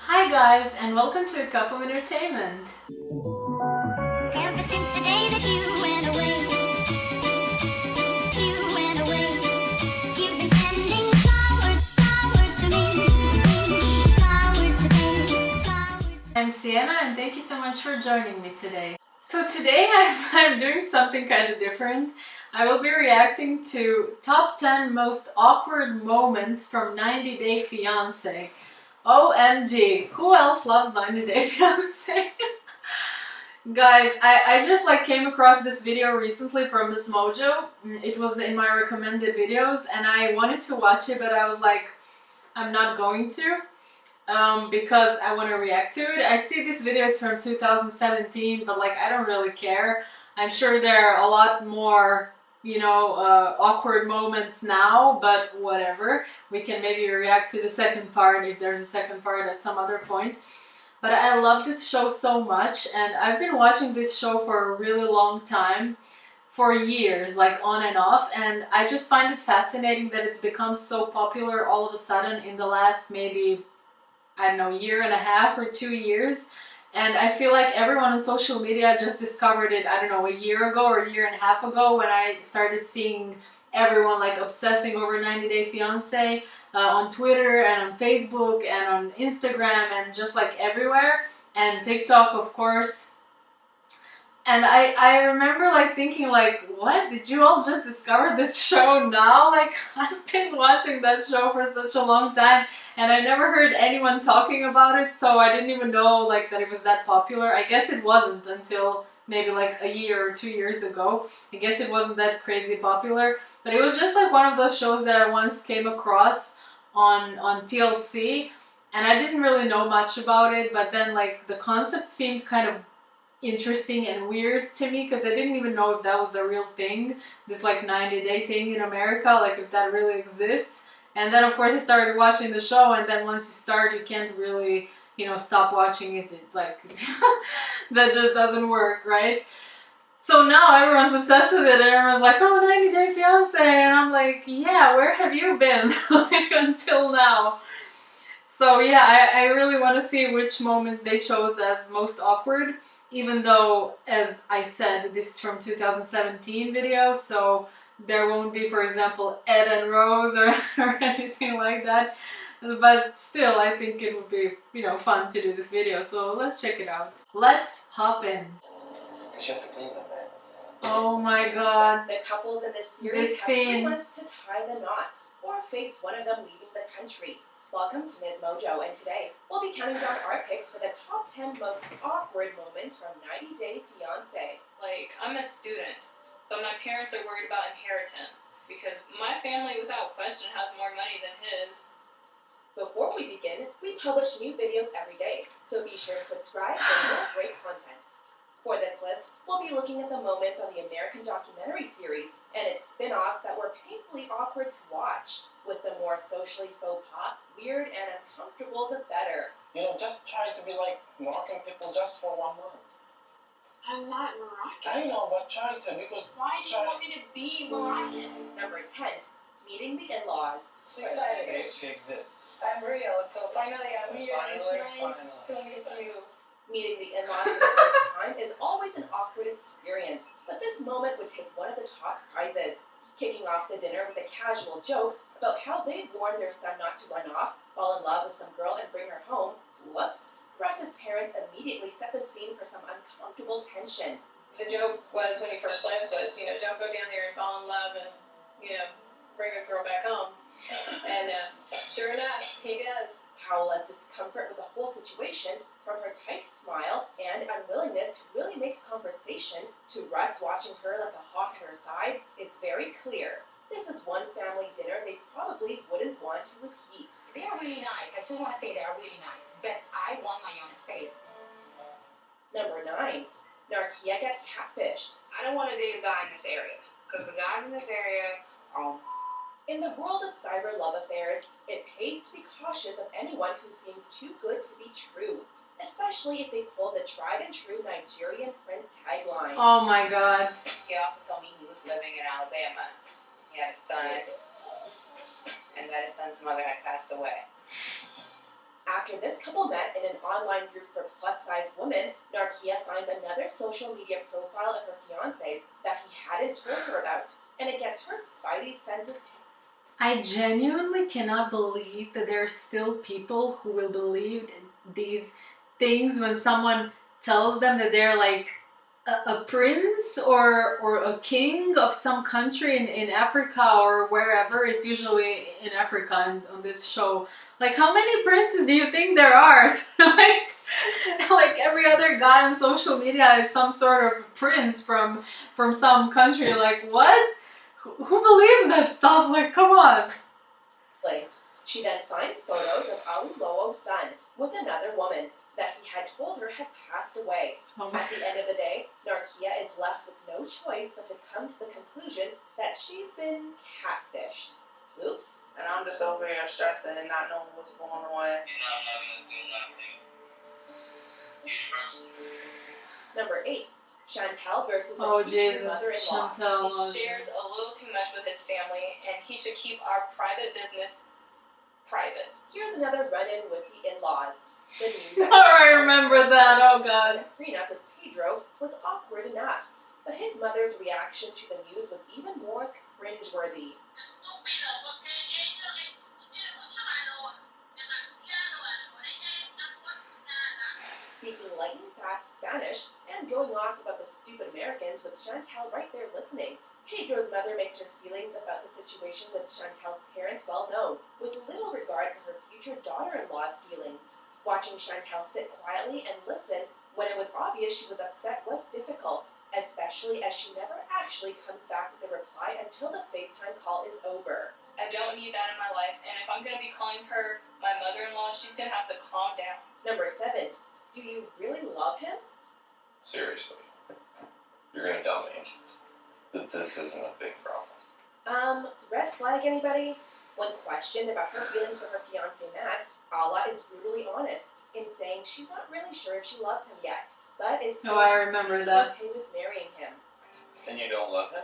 Hi guys, and welcome to a cup of entertainment. Ever since the day that you went away, you've been sending flowers to me, flowers today, flowers today. I'm Sienna and thank you so much for joining me today. So today I'm doing something kind of different. I will be reacting to top 10 most awkward moments from 90 Day Fiancé. OMG, who else loves 90 Day Fiancé? Guys, I just came across this video recently from Miss Mojo. It was in my recommended videos and I wanted to watch it, but I was like, I'm not going to because I want to react to it. I see this video is from 2017, but I don't really care. I'm sure there are a lot more, awkward moments now, but whatever. We can maybe react to the second part if there's a second part at some other point. But I love this show so much, and I've been watching this show for a really long time, for years, on and off, and I just find it fascinating that it's become so popular all of a sudden in the last maybe, I don't know, year and a half or 2 years. And I feel like everyone on social media just discovered it, I don't know, a year ago or a year and a half ago when I started seeing everyone obsessing over 90 Day Fiancé. On Twitter and on Facebook and on Instagram and just everywhere, and TikTok of course. And I remember thinking what, did you all just discover this show now? I've been watching that show for such a long time and I never heard anyone talking about it, so I didn't even know that it was that popular. I guess it wasn't until maybe a year or 2 years ago. I guess it wasn't that crazy popular, but it was just one of those shows that I once came across on TLC, and I didn't really know much about it, but then the concept seemed kind of interesting and weird to me because I didn't even know if that was a real thing, this 90-day thing in America, if that really exists. And then of course I started watching the show, and then once you start you can't really stop watching it. That just doesn't work, right? So now everyone's obsessed with it and everyone's like, oh, 90 Day Fiancé, and I'm like, yeah, where have you been until now? So yeah, I really want to see which moments they chose as most awkward, even though, as I said, this is from 2017 video, so there won't be, for example, Ed and Rose or anything like that. But still, I think it would be, fun to do this video, so let's check it out. Let's hop in. Because you have to clean them, man. Oh my god. The couples in this series have 3 scene. months to tie the knot, or face one of them leaving the country. Welcome to Ms. Mojo, and today we'll be counting down our picks for the top 10 most awkward moments from 90 Day Fiancé. I'm a student, but my parents are worried about inheritance because my family, without question, has more money than his. Before we begin, we publish new videos every day, so be sure to subscribe for more great content. For this list, we'll be looking at the moments on the American documentary series and its spin-offs that were painfully awkward to watch. With the more socially faux pas, weird, and uncomfortable, the better. Just try to be Moroccan people just for 1 month. I'm not Moroccan. I know, but try to, because... Why do you want me to be Moroccan? Number 10, meeting the in-laws. It exists. I'm real, so finally I'm here. It's Finally. nice to meet you. Meeting the in-laws for the first time is always an awkward experience, but this moment would take one of the top prizes. Kicking off the dinner with a casual joke about how they'd warned their son not to run off, fall in love with some girl, and bring her home. Whoops. Russ's parents immediately set the scene for some uncomfortable tension. The joke was, when he first left, was, don't go down there and fall in love and, bring a girl back home. And sure enough, he does. Paola's discomfort with the whole situation, from her tight smile and unwillingness to really make conversation, to Russ watching her like a hawk at her side, is very clear. This is one family dinner they probably wouldn't want to repeat. They are really nice. I just want to say they are really nice. But I want my own space. Number 9. Narkia gets catfished. I don't want to date a guy in this area, because the guys in this area are... In the world of cyber love affairs, it pays to be cautious of anyone who seems too good to be true, especially if they pull the tried and true Nigerian prince tagline. Oh my god. He also told me he was living in Alabama. He had a son, and that his son's mother had passed away. After this couple met in an online group for plus-size women, Narkia finds another social media profile of her fiancé's that he hadn't told her about, and it gets her spidey senses I genuinely cannot believe that there are still people who will believe these things when someone tells them that they're like a prince or a king of some country in Africa or wherever. It's usually in Africa on this show. Like, how many princes do you think there are? like every other guy on social media is some sort of prince from some country. Like, what? Who believes that stuff? Like, come on. play. She then finds photos of Alulowo's son with another woman that he had told her had passed away. At the end of the day, Narkia is left with no choice but to come to the conclusion that she's been catfished. Oops. And I'm just over here stressed and not knowing what's going on. Number 8. Chantel versus the Oh, future Jesus, mother-in-law. Chantel. He shares a little too much with his family, and he should keep our private business private. Here's another run-in with the in-laws. The news I remember that, oh God. prenup with Pedro was awkward enough, but his mother's reaction to the news was even more cringeworthy. Speaking lightning fast Spanish and going off about the stupid Americans with Chantel right there listening. Pedro's mother makes her feelings about the situation with Chantel's parents well known, with little regard for her future daughter-in-law's feelings. Watching Chantel sit quietly and listen when it was obvious she was upset was difficult, especially as she never actually comes back with a reply until the FaceTime call is over. I don't need that in my life, and if I'm going to be calling her my mother-in-law, she's going to have to calm down. Number 7. Do you really love him? Seriously, you're gonna tell me that this isn't a big problem? Red flag anybody? When questioned about her feelings for her fiancé Matt, Ala is brutally honest in saying she's not really sure if she loves him yet, but is still Oh, I remember that. okay with marrying him. And you don't love him?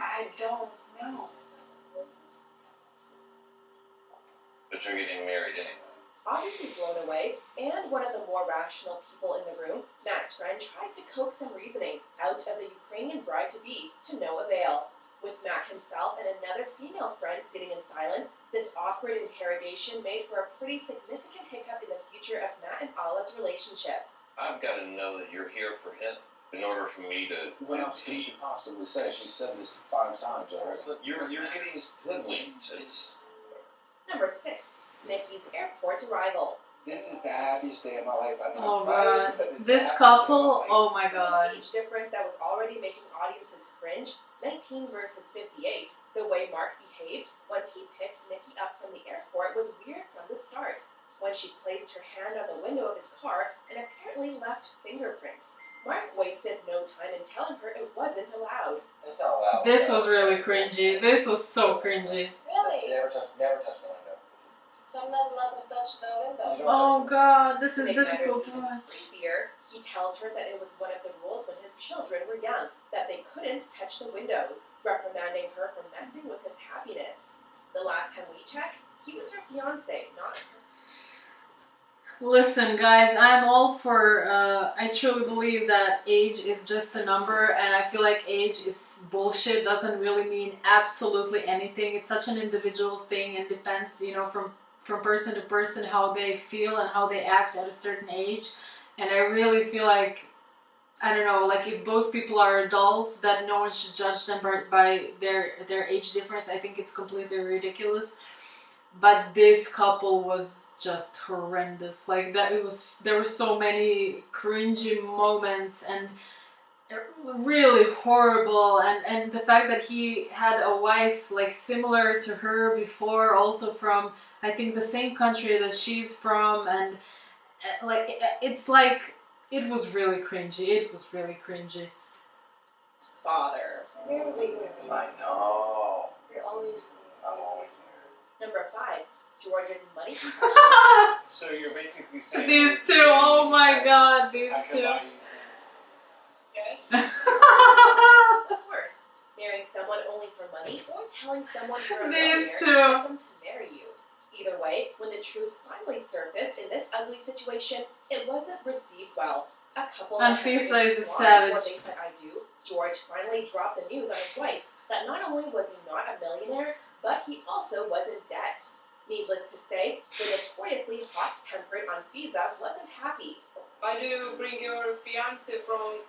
I don't know. But you're getting married anyway. Obviously blown away, and one of the more rational people in the room, Matt's friend tries to coax some reasoning out of the Ukrainian bride-to-be to no avail. With Matt himself and another female friend sitting in silence, this awkward interrogation made for a pretty significant hiccup in the future of Matt and Ala's relationship. I've got to know that you're here for him in order for me to. What else can she possibly say? She said this 5 times already. But you're getting hoodwinked. It's. Number 6. Nikki's airport arrival. This is the happiest day of my life. I mean, Oh I'm crying, God. but it's the This happiest couple, day of my life. oh my With God. an age difference that was already making audiences cringe, 19 versus 58, the way Mark behaved once he picked Nikki up from the airport was weird from the start. When she placed her hand on the window of his car and apparently left fingerprints. Mark wasted no time in telling her it wasn't allowed. It's not allowed. This was really cringy. This was so cringy. Really? Never touch the window. So I'm not allowed to touch the window. You don't Oh touch God, this To is make difficult matters to even watch. creepier, he tells her that it was one of the rules when his children were young, that they couldn't touch the windows, reprimanding her for messing with his happiness. The last time we checked, he was her fiancé, not her. Listen, guys, I'm all for. I truly believe that age is just a number, and I feel like age is bullshit. Doesn't really mean absolutely anything. It's such an individual thing, and depends, you know, from person to person how they feel and how they act at a certain age. And I really feel like, I don't know, like if both people are adults, that no one should judge them by their age difference. I think it's completely ridiculous. But this couple was just horrendous. Like that, there were so many cringy moments and really horrible. And the fact that he had a wife like similar to her before, also from I think the same country that she's from, and like it's like it was really cringy. It was really cringy. Father. You're weird. I know. You're always I'm always married. Number 5, George's money. So you're basically saying These two, oh my God, these I can two. buy you things. Yes. What's worse, marrying someone only for money or telling someone you're a These millionaire two. to get them to marry you? Either way, when the truth finally surfaced in this ugly situation, it wasn't received well. A couple And that had Fiancé wished is a long savage. before they said I do, George finally dropped the news on his wife that not only was he not a millionaire, but he also was in debt. Needless to say, the notoriously hot-tempered Anfisa wasn't happy. Why do you bring your fiancé from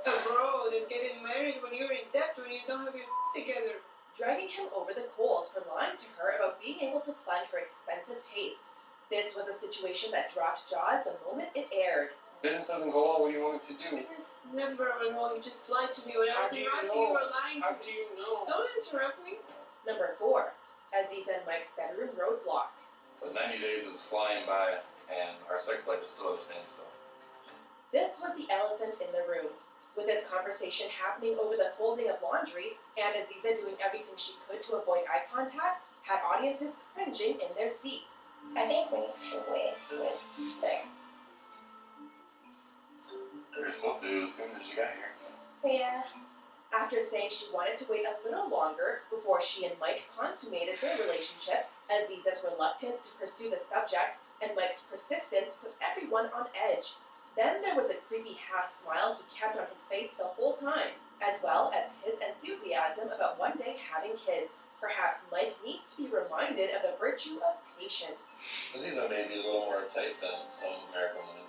abroad and getting married when you're in debt, when you don't have your together? Dragging him over the coals for lying to her about being able to fund her expensive tastes. This was a situation that dropped jaws the moment it aired. Business doesn't go well. What do you want me to do? Business never went wrong. You just lied to me when I How was do in you Russia. know? You were lying How to do me. you know? Don't interrupt me. Number 4. Aziz and Mike's bedroom roadblock. But 90 days is flying by, and our sex life is still at a standstill. This was the elephant in the room. With this conversation happening over the folding of laundry, and Aziza doing everything she could to avoid eye contact, had audiences cringing in their seats. I think we need to wait with sex. You were supposed to do it as soon as you got here. Yeah. After saying she wanted to wait a little longer before she and Mike consummated their relationship, Aziza's reluctance to pursue the subject and Mike's persistence put everyone on edge. Then there was a creepy half-smile he kept on his face the whole time, as well as his enthusiasm about one day having kids. Perhaps Mike needs to be reminded of the virtue of patience. Aziza may be a little more tight than some American women.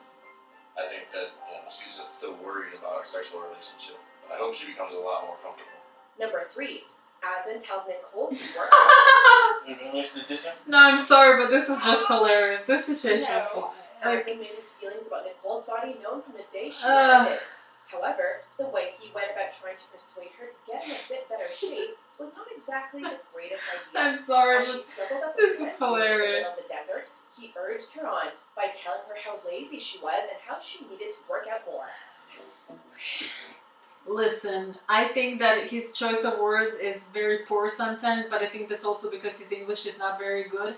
I think that she's just still worried about our sexual relationship. I hope she becomes a lot more comfortable. Number 3. Azan tells Nicole to work. No, I'm sorry, but this was just hilarious. This situation was like, Azan made his feelings about Nicole's body known from the day she landed. However, the way he went about trying to persuade her to get in a bit better shape was not exactly the greatest idea. I'm sorry, As she but struggled up this the is steps in the hilarious. middle of the desert, he urged her on by telling her how lazy she was and how she needed to work out more. Listen, I think that his choice of words is very poor sometimes, but I think that's also because his English is not very good.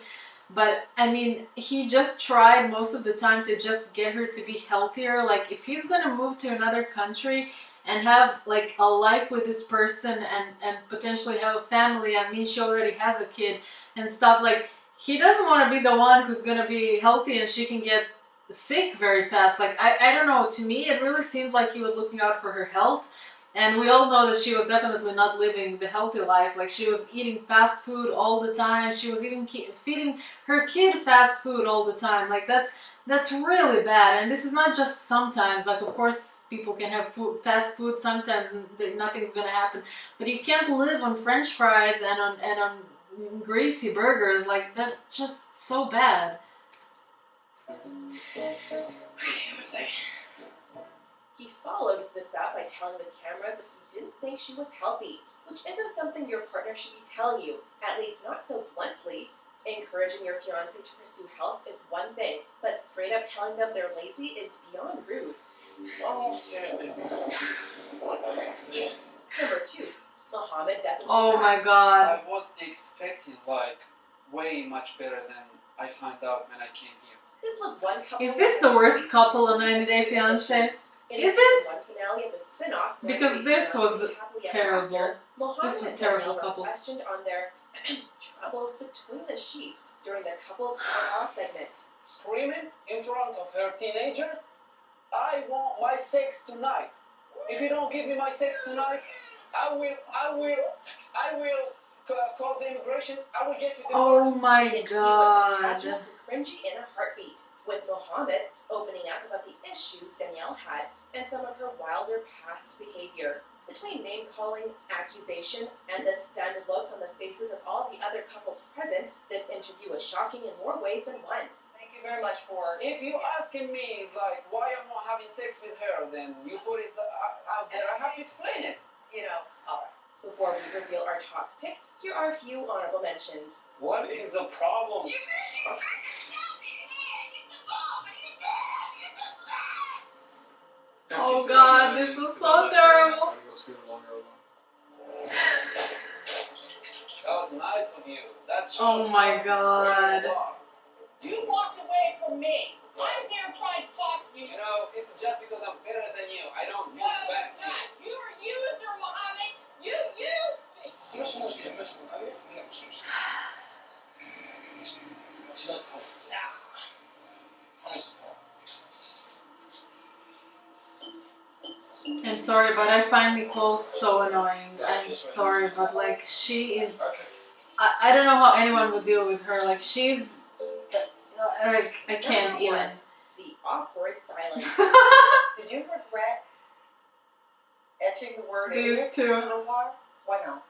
But I mean, he just tried most of the time to just get her to be healthier. Like, if he's gonna move to another country and have like a life with this person and potentially have a family, I mean, she already has a kid and stuff, like, he doesn't want to be the one who's gonna be healthy and she can get sick very fast. Like, I don't know, to me it really seemed like he was looking out for her health, and we all know that she was definitely not living the healthy life. Like, she was eating fast food all the time. She was even feeding her kid fast food all the time. Like, that's really bad. And this is not just sometimes. Like, of course people can have fast food sometimes and nothing's gonna happen, but you can't live on French fries and on greasy burgers. Like, that's just so bad. He followed this up by telling the cameras that he didn't think she was healthy, which isn't something your partner should be telling you, at least not so bluntly. Encouraging your fiancé to pursue health is one thing, but straight up telling them they're lazy is beyond rude. Number 2. Mohammed doesn't Oh come my back. god. I was expecting like way much better than I found out when I came here. This was one couple. Is this the worst couple on 90 Day Fiancé? Is it? One finale of the spin-off, Because this was terrible. Mohammed This was and terrible Danielle were couple. questioned on their troubles between the sheets during the couple's town hall segment. Screaming in front of her teenagers, I want my sex tonight. If you don't give me my sex tonight, I will call the immigration. I will get you the Oh my And he went god. casual to cringy in a heartbeat, with Mohammed opening up about the issues Danielle had and some of her wilder past behavior. Between name-calling, accusation, and the stunned looks on the faces of all the other couples present, this interview was shocking in more ways than one. Thank you very much for. If you asking me like why I'm not having sex with her, then you put it out there. I have to explain it. Alright. Before we reveal our top pick, here are a few honorable mentions. What is the problem? Oh god, this was so terrible. That was nice of you. That's Oh my god. You walked away from me. I'm here trying to talk to you. You know, it's just because I'm better than you. I don't do No, back you're not. You're a user, Mohammed. You. Let's go. Nice. I'm sorry, but I find Nicole so annoying. I'm sorry, but like she is. I don't know how anyone would deal with her. Like she's. Like I can't Number even. one, the awkward silence. Did you regret etching the word These idiot two. to the wall? Why not?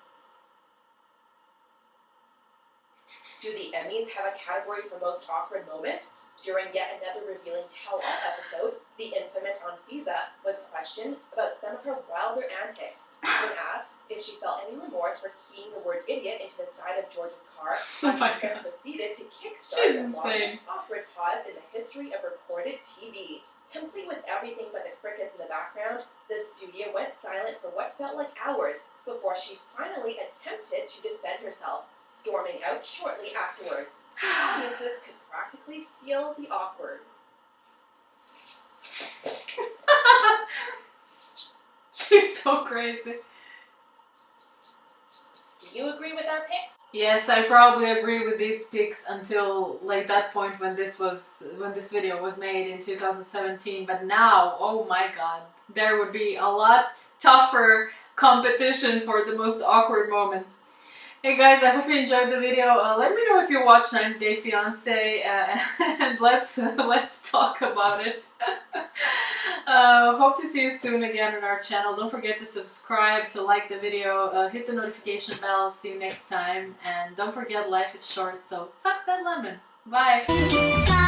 Do the Emmys have a category for most awkward moment? During yet another revealing tell-all episode, the infamous Anfisa was questioned about some of her wilder antics. When asked if she felt any remorse for keying the word idiot into the side of George's car, Oh my Anfisa God. proceeded to She's kickstart the insane. longest awkward pause in the history of recorded TV. Complete with everything but the crickets in the background, the studio went silent for what felt like hours before she finally attempted to defend herself, storming out shortly afterwards. Audiences could practically feel the awkward. She's so crazy. Do you agree with our picks? Yes, I probably agree with these picks until like that point when this video was made in 2017. But now, oh my God, there would be a lot tougher competition for the most awkward moments. Hey guys, I hope you enjoyed the video. Let me know if you watched 90 Day Fiancé and let's talk about it. Hope to see you soon again on our channel. Don't forget to subscribe, to like the video, hit the notification bell. See you next time. And don't forget, life is short, so suck that lemon. Bye!